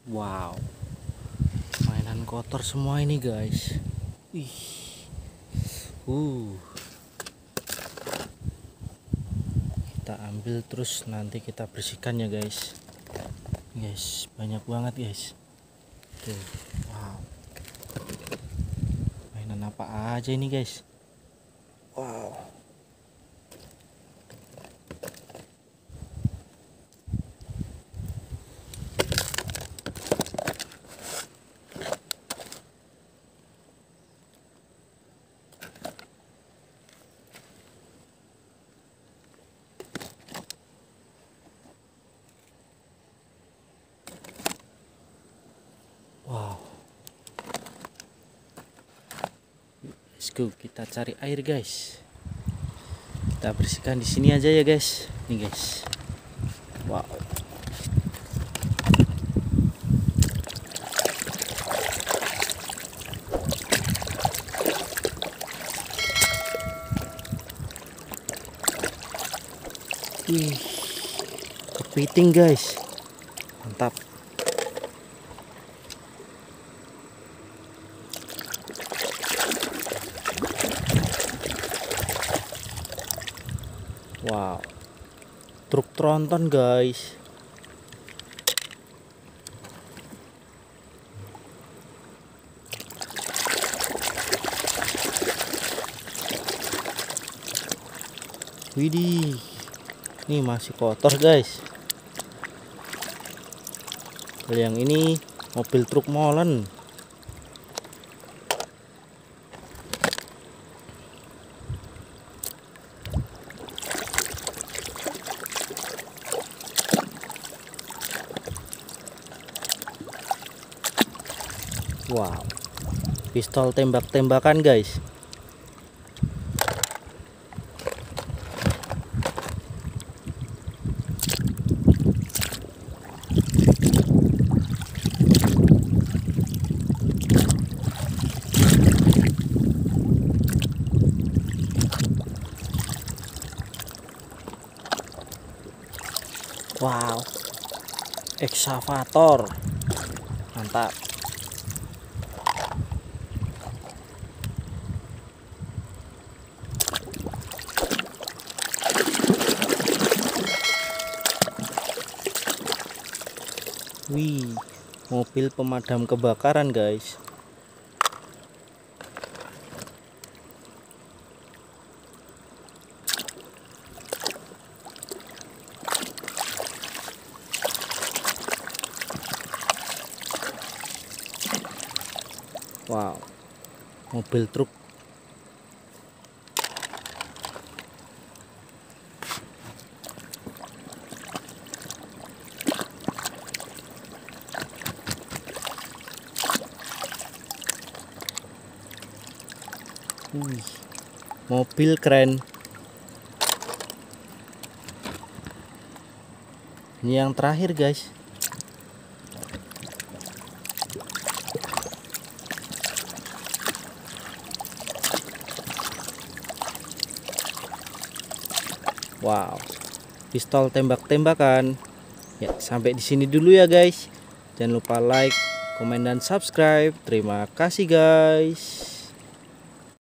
Wow, mainan kotor semua ini guys. Ih, kita ambil terus nanti kita bersihkan ya guys. Guys, banyak banget guys. Tuh, wow. Mainan apa aja ini guys? Wow. Wow. Let's go, kita cari air guys. Kita bersihkan di sini aja ya guys. Nih guys. Wow. Wih, kepiting guys. Mantap. Wow, truk tronton guys. Widih, ini masih kotor guys. Yang ini mobil truk molen. Wow, pistol tembak-tembakan guys. Wow, ekskavator, mantap. Wih, mobil pemadam kebakaran guys. Wow, mobil truk. Wih, mobil keren. Ini yang terakhir guys. Wow, pistol tembak-tembakan. Ya, sampai di sini dulu ya guys. Jangan lupa like, komen dan subscribe. Terima kasih guys.